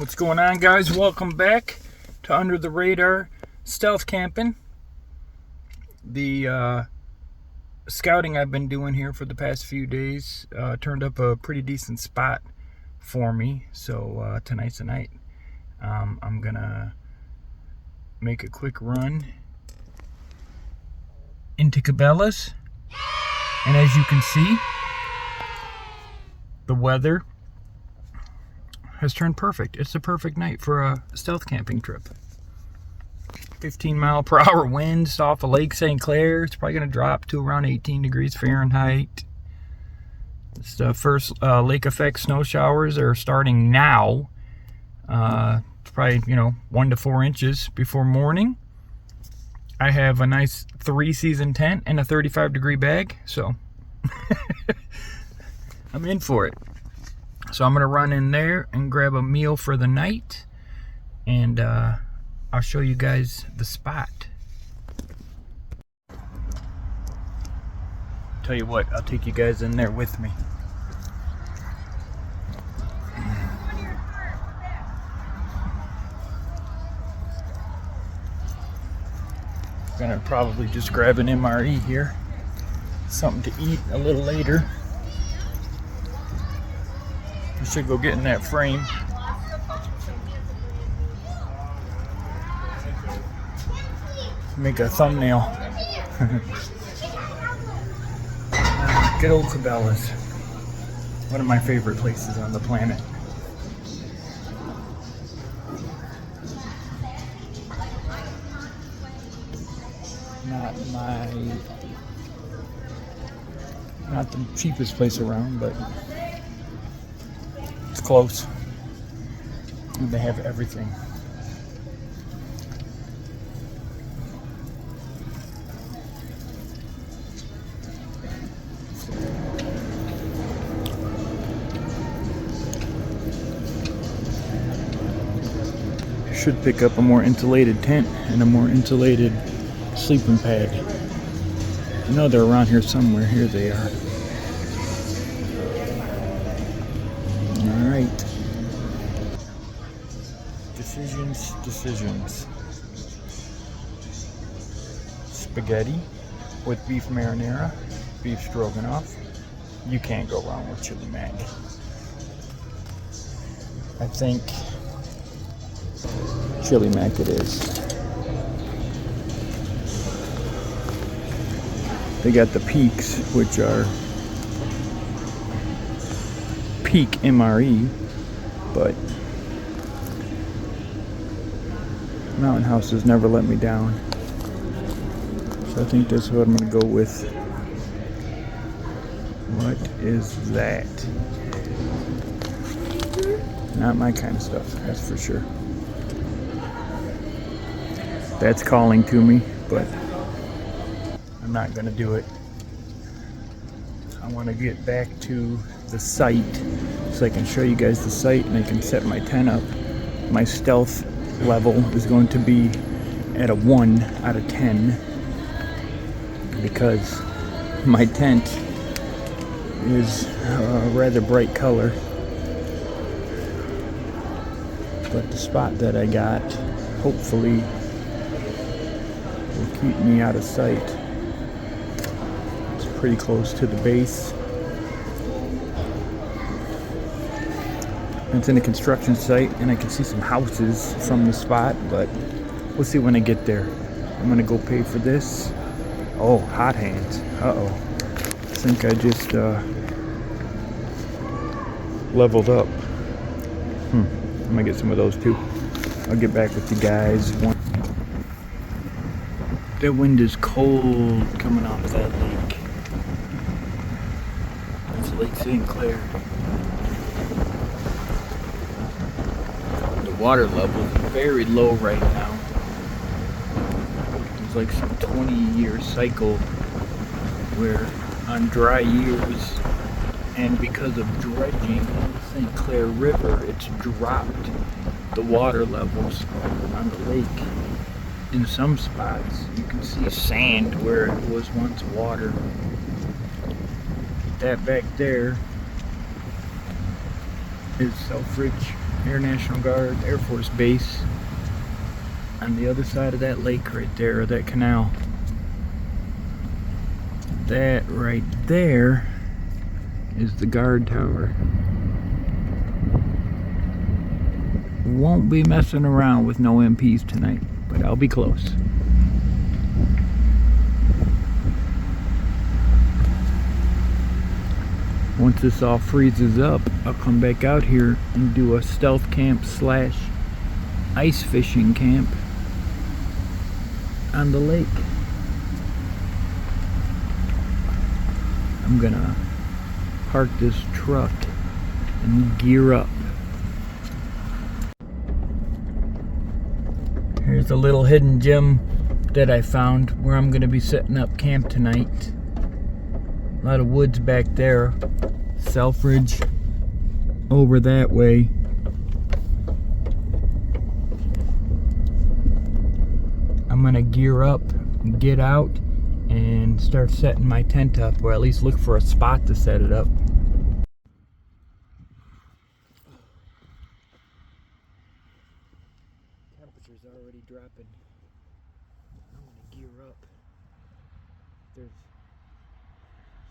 What's going on, guys? Welcome back to Under the Radar Stealth Camping. The scouting I've been doing here for the past few days turned up a pretty decent spot for me. So tonight's the night. I'm gonna make a quick run into Cabela's, and as you can see, the weather has turned perfect. It's the perfect night for a stealth camping trip. 15-mile-per-hour winds off of Lake St. Clair. It's probably going to drop to around 18 degrees Fahrenheit. It's the first lake effect snow showers are starting now. It's probably 1 to 4 inches before morning. I have a nice 3-season tent and a 35-degree bag, so I'm in for it. So I'm going to run in there and grab a meal for the night, and I'll show you guys the spot. Tell you what, I'll take you guys in there with me. Gonna probably just grab an MRE here. Something to eat a little later. I should go get in that frame. Make a thumbnail. Good old Cabela's. One of my favorite places on the planet. Not the cheapest place around, but it's close. And they have everything. Should pick up a more insulated tent and a more insulated sleeping pad. I know they're around here somewhere. Here they are. Alright. Decisions. Spaghetti with beef marinara, beef stroganoff. You can't go wrong with chili mac. I think chili mac it is. They got the peaks, which are peak MRE, but Mountain House has never let me down. So I think that's what I'm going to go with. What is that? Not my kind of stuff, that's for sure. That's calling to me, but I'm not going to do it. I want to get back to the site so I can show you guys the site and I can set my tent up. My stealth level is going to be at a 1 out of 10 because my tent is a rather bright color. But the spot that I got hopefully will keep me out of sight. It's pretty close to the base. It's in a construction site and I can see some houses from the spot, but we'll see when I get there. I'm gonna go pay for this. Oh, hot hands. Uh-oh. I think I just leveled up. I'm gonna get some of those too. I'll get back with you guys. That wind is cold coming off that lake. That's Lake St. Clair. The water level is very low right now. It's like some 20-year cycle where on dry years and because of dredging in the St. Clair River, it's dropped the water levels on the lake. In some spots, you can see sand where it was once water. That back there is Selfridge Air National Guard Air Force Base on the other side of that lake right there, that canal. That right there is the guard tower. Won't be messing around with no MPs tonight, but I'll be close. Once this all freezes up, I'll come back out here and do a stealth camp slash ice fishing camp on the lake. I'm gonna park this truck and gear up. Here's a little hidden gem that I found where I'm gonna be setting up camp tonight. A lot of woods back there. Selfridge over that way. I'm gonna gear up, get out, and start setting my tent up, or at least look for a spot to set it up. Temperature's already dropping. I'm gonna gear up. There's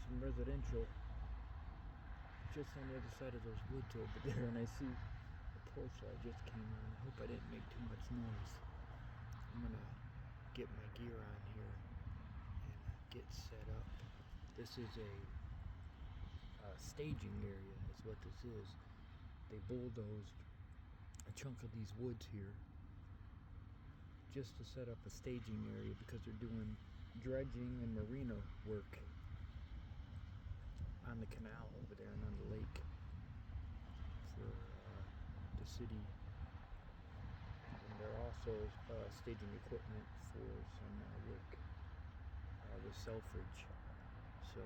some residential just on the other side of those woods over there, and I see a porch light just came on. I hope I didn't make too much noise. I'm gonna get my gear on here and get set up. This is a staging area, is what this is. They bulldozed a chunk of these woods here just to set up a staging area because they're doing dredging and marina work on the canal over there and on the lake for the city. And they're also staging equipment for some work with Selfridge. So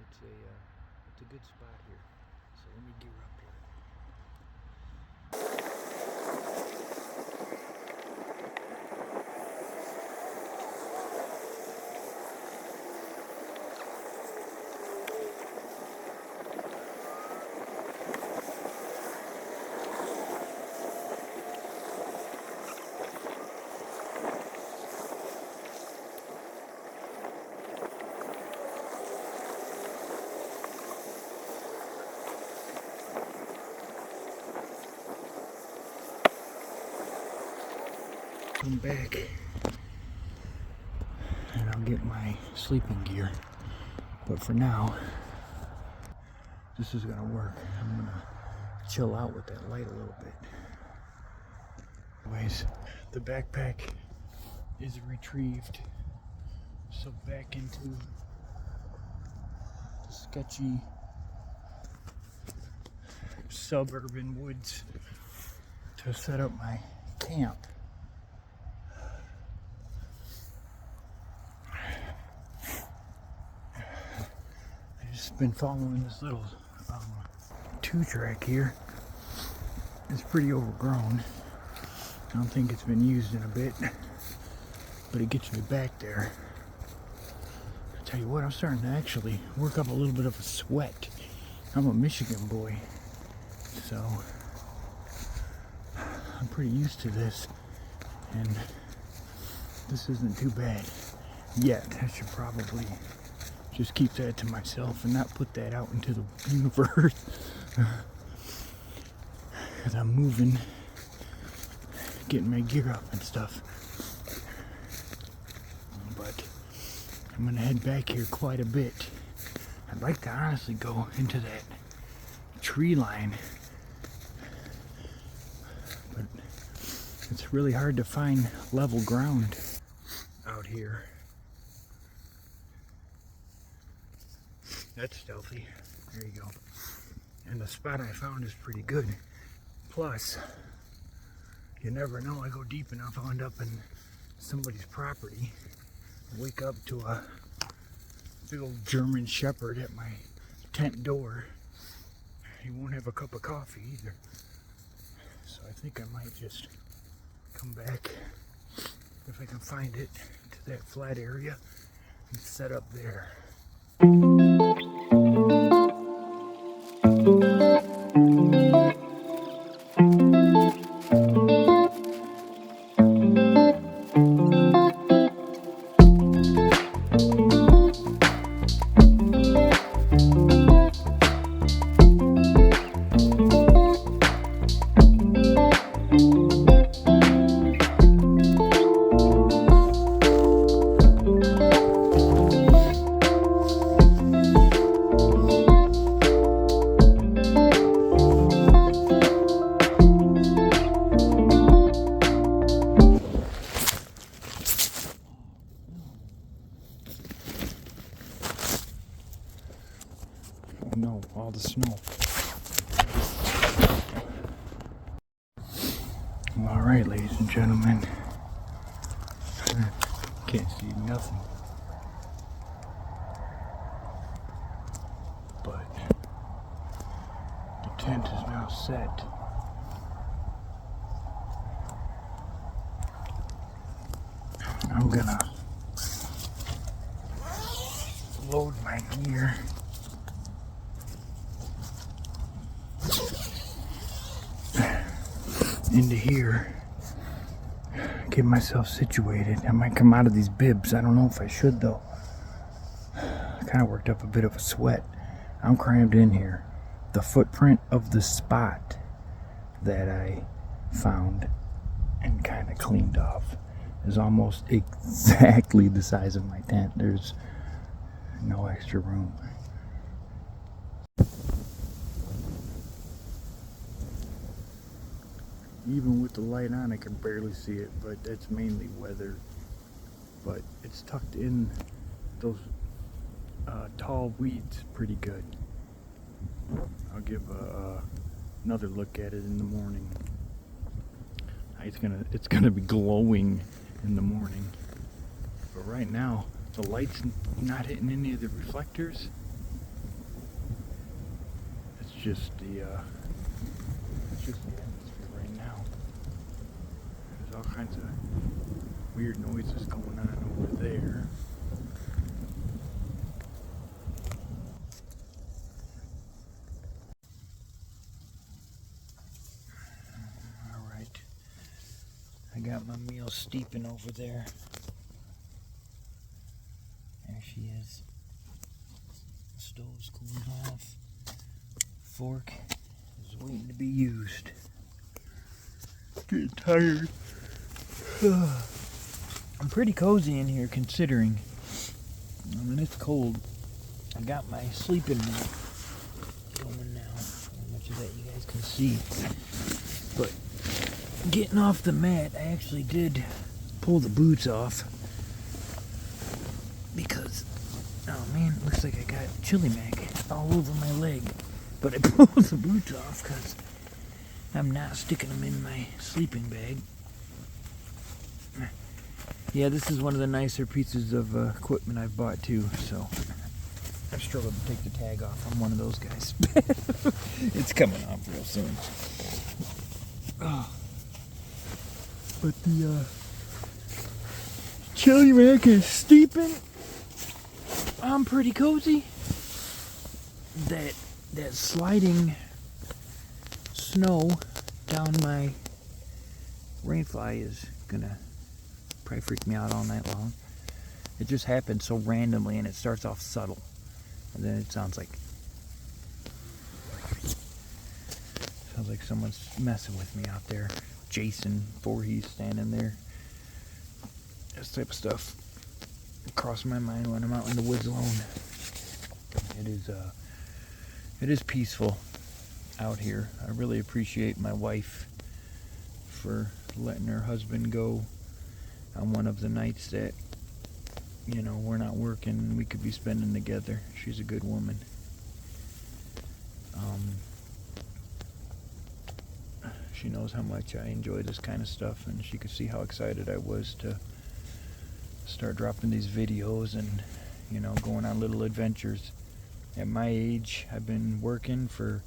it's a good spot here. So let me gear up here. Come back and I'll get my sleeping gear, but for now this is gonna work. I'm gonna chill out with that light a little bit. Anyways, the backpack is retrieved, so back into the sketchy suburban woods to set up my camp. Been following this little 2-track here. It's pretty overgrown. I don't think it's been used in a bit, but it gets me back there. I tell you what, I'm starting to actually work up a little bit of a sweat. I'm a Michigan boy, so I'm pretty used to this, and this isn't too bad yet. I should probably just keep that to myself and not put that out into the universe. Because I'm moving, getting my gear up and stuff. But I'm gonna head back here quite a bit. I'd like to honestly go into that tree line, but it's really hard to find level ground out here. That's stealthy. There you go. And the spot I found is pretty good. Plus, you never know, I go deep enough, I'll end up in somebody's property. Wake up to a big old German Shepherd at my tent door. He won't have a cup of coffee either. So I think I might just come back, if I can find it, to that flat area and set up there. All right, ladies and gentlemen. Can't see nothing. But the tent is now set. I'm gonna load my gear. Into here, get myself situated. I might come out of these bibs. I don't know if I should though. I kind of worked up a bit of a sweat. I'm crammed in here. The footprint of the spot that I found and kind of cleaned off is almost exactly the size of my tent. There's no extra room. Even with the light on, I can barely see it, but that's mainly weather. But it's tucked in those tall weeds pretty good. I'll give another look at it in the morning. It's gonna be glowing in the morning. But right now, the light's not hitting any of the reflectors. It's just the atmosphere right now. There's all kinds of weird noises going on over there. Alright. I got my meal steeping over there. There she is. The stove's cooled off. Fork is waiting to be used. Getting tired. I'm pretty cozy in here considering. I mean, it's cold. I got my sleeping mat going now. How much of that you guys can see. But getting off the mat, I actually did pull the boots off. Because, oh man, it looks like I got chili mac all over my leg. But I pulled the boots off because I'm not sticking them in my sleeping bag. Yeah, this is one of the nicer pieces of equipment I've bought too, so I've struggled to take the tag off. I'm one of those guys. It's coming off real soon. Oh. But the chili mac is steeping. I'm pretty cozy. That sliding snow down my rainfly is gonna probably freak me out all night long. It just happens so randomly, and it starts off subtle, and then it sounds like someone's messing with me out there. Jason Voorhees standing there. This type of stuff crosses my mind when I'm out in the woods alone. It is peaceful out here. I really appreciate my wife for letting her husband go on one of the nights that, you know, we're not working and we could be spending together. She's a good woman. She knows how much I enjoy this kind of stuff, and she could see how excited I was to start dropping these videos and, you know, going on little adventures. At my age, I've been working for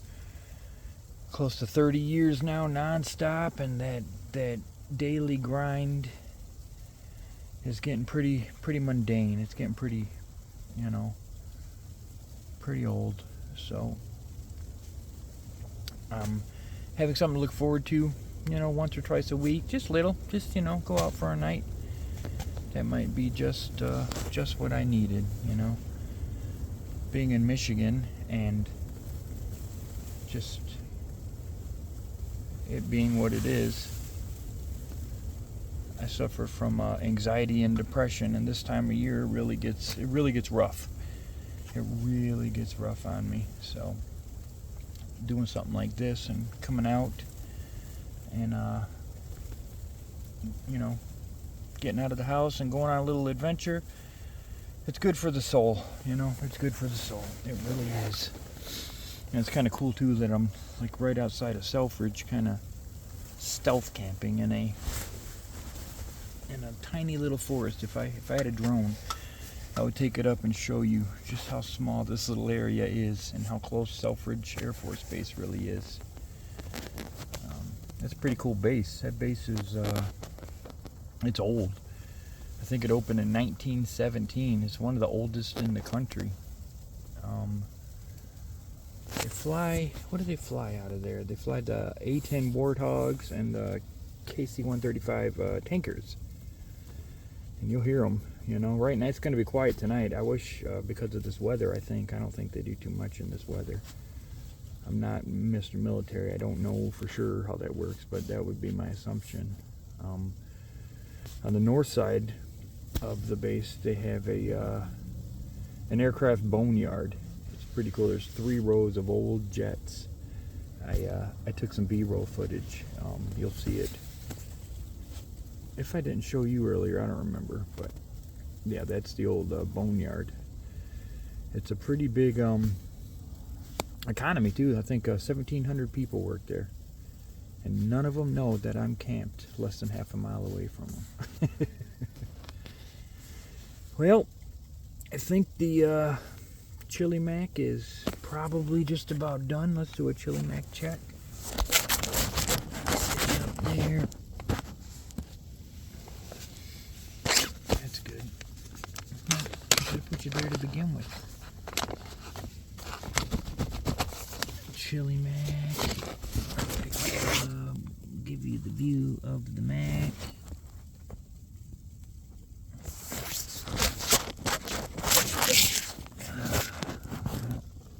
close to 30 years now, non-stop, and that daily grind is getting pretty mundane. It's getting pretty, you know, pretty old. So having something to look forward to, you know, once or twice a week, just you know, go out for a night. That might be just what I needed, you know. Being in Michigan and just it being what it is, I suffer from anxiety and depression, and this time of year it really gets rough. It really gets rough on me. So doing something like this and coming out and you know, getting out of the house and going on a little adventure, it's good for the soul, you know. It's good for the soul. It really is. And it's kind of cool too that I'm like right outside of Selfridge, kind of stealth camping in a tiny little forest. If I had a drone, I would take it up and show you just how small this little area is and how close Selfridge Air Force Base really is. That's a pretty cool base. That base is it's old. I think it opened in 1917. It's one of the oldest in the country. They fly, what do they fly out of there? They fly the A-10 Warthogs and the KC-135 tankers. And you'll hear them, you know. Right now it's going to be quiet tonight. I wish, because of this weather, I don't think they do too much in this weather. I'm not Mr. Military. I don't know for sure how that works, but that would be my assumption. On the north side of the base, they have an aircraft boneyard. It's pretty cool. There's 3 rows of old jets. I took some B-roll footage. You'll see it. If I didn't show you earlier, I don't remember, but yeah, that's the old boneyard. It's a pretty big economy too. I think 1,700 people work there, and none of them know that I'm camped less than half a mile away from them. Well, I think the chili mac is probably just about done. Let's do a chili mac check. Stick it up there. That's good. I should have put you there to begin with. Chili mac. Give you the view of the mac.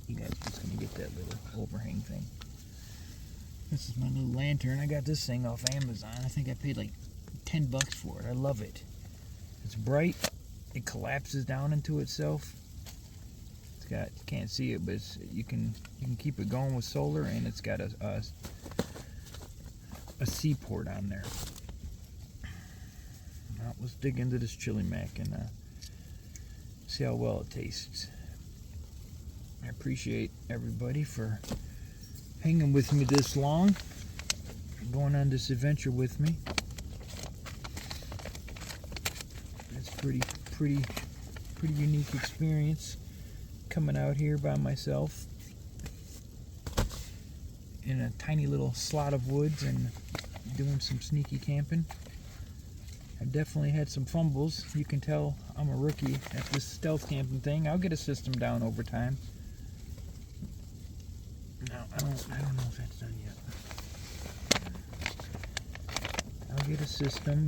You guys are just gonna get that little overhang thing. This is my little lantern. I got this thing off Amazon. I think I paid like $10 for it. I love it. It's bright. It collapses down into itself. You can't see it, but you can keep it going with solar, and it's got a C port on there. Now let's dig into this chili mac and see how well it tastes. I appreciate everybody for hanging with me this long, going on this adventure with me. It's pretty unique experience. Coming out here by myself in a tiny little slot of woods and doing some sneaky camping. I've definitely had some fumbles. You can tell I'm a rookie at this stealth camping thing. I'll get a system down over time. No, I don't know if that's done yet. I'll get a system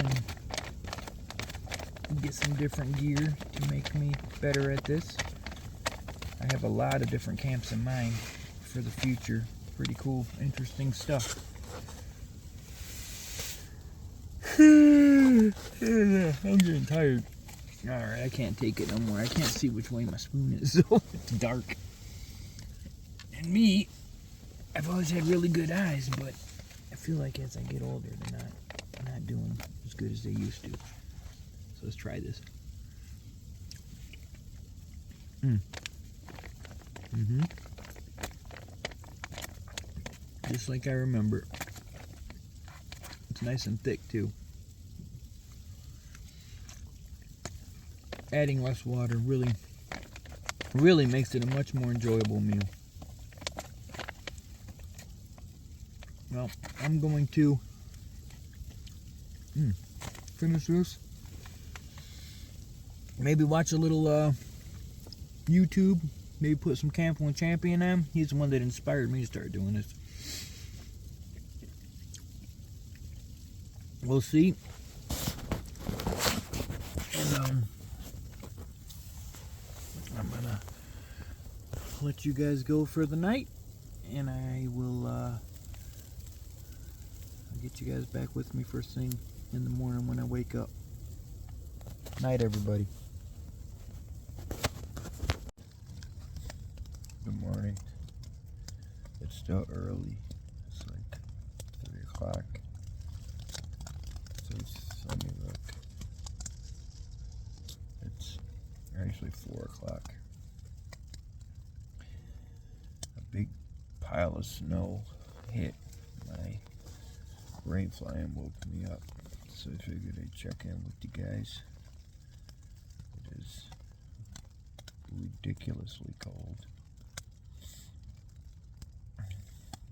and get some different gear to make me better at this. I have a lot of different camps in mind for the future. Pretty cool, interesting stuff. I'm getting tired. Alright, I can't take it no more. I can't see which way my spoon is, so it's dark. And me, I've always had really good eyes, but I feel like as I get older, they're not doing as good as they used to. So let's try this. Just like I remember. It's nice and thick too. Adding less water really makes it a much more enjoyable meal. Well, I'm going to finish this. Maybe watch a little YouTube. Maybe put some Camping with Champion on. He's the one that inspired me to start doing this. We'll see. And I'm gonna let you guys go for the night, and I will I'll get you guys back with me first thing in the morning when I wake up. Night, everybody. Good morning. It's still early. It's like 3 o'clock. So let me look. It's actually 4 o'clock. A big pile of snow hit my rain flying woke me up, so I figured I'd check in with you guys. It is ridiculously cold,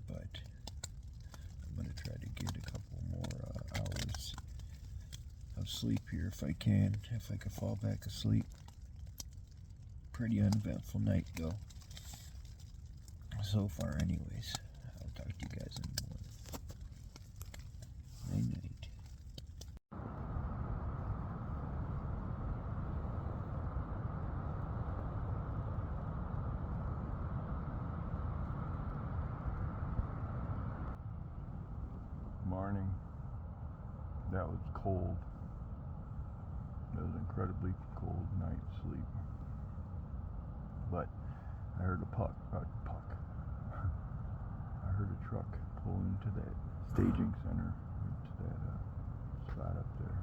but I'm going to try to get a couple more hours of sleep here if I can fall back asleep. Pretty uneventful night though, so far anyways. I'll talk to you guys in the morning. Night night. Morning. That was cold. That was an incredibly cold night's sleep. But I heard I heard a truck pull into that staging center, into that spot up there.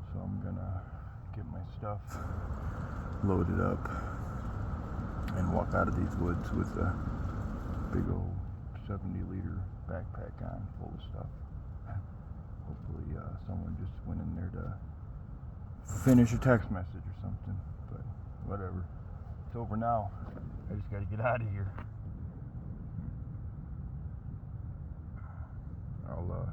So I'm gonna get my stuff loaded up and walk out of these woods with a big old 70-liter backpack on full of stuff. Hopefully someone just went in there to finish a text message or something, but whatever. It's over now. I just gotta get out of here. I'll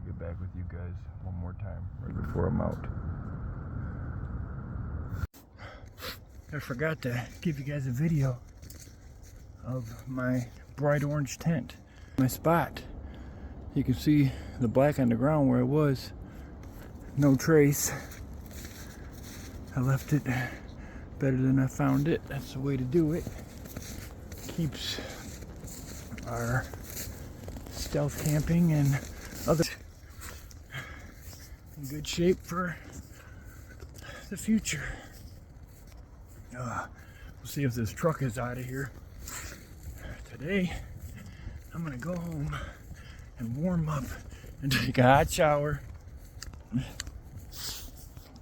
get back with you guys one more time right before I'm out. I forgot to give you guys a video of my bright orange tent. My spot. You can see the black on the ground where it was. No trace. I left it better than I found it. That's the way to do it. Keeps our stealth camping and other in good shape for the future. We'll see if this truck is out of here. Today, I'm gonna go home and warm up and take a hot shower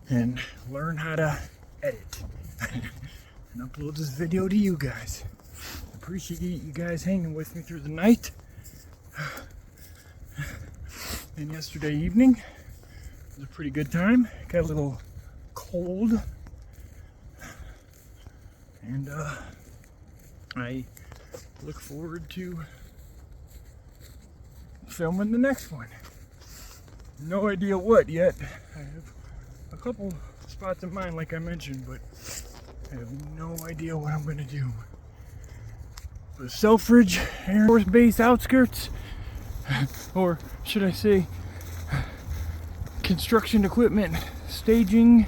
and learn how to edit and upload this video to you guys. Appreciate you guys hanging with me through the night and yesterday evening. It was a pretty good time. Got a little cold, and I look forward to filming the next one. No idea what yet. I have a couple spots in mind, like I mentioned, but I have no idea what I'm gonna do. The Selfridge Air Force Base outskirts, or should I say construction equipment staging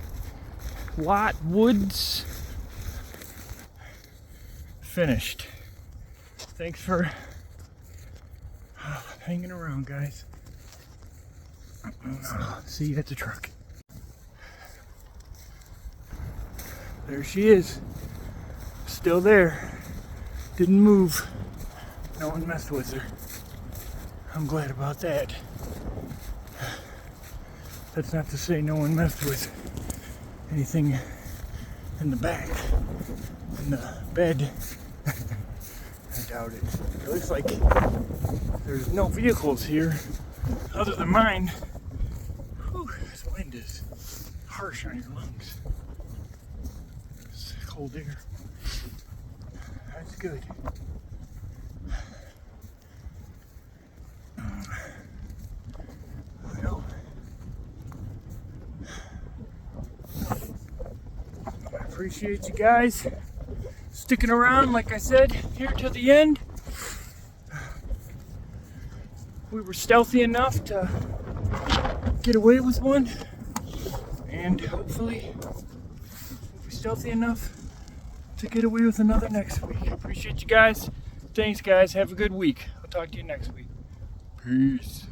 lot woods, finished. Thanks for hanging around, guys. See you at the truck. There she is. Still there. Didn't move. No one messed with her. I'm glad about that. That's not to say no one messed with anything in the back, in the bed. I doubt it. It looks like there's no vehicles here other than mine. Whew, this wind is harsh on your lungs. It's cold air. That's good. Well, I appreciate you guys sticking around, like I said, here till the end. We were stealthy enough to get away with one, and hopefully we'll be stealthy enough to get away with another next week. Appreciate you guys. Thanks, guys. Have a good week. I'll talk to you next week. Peace.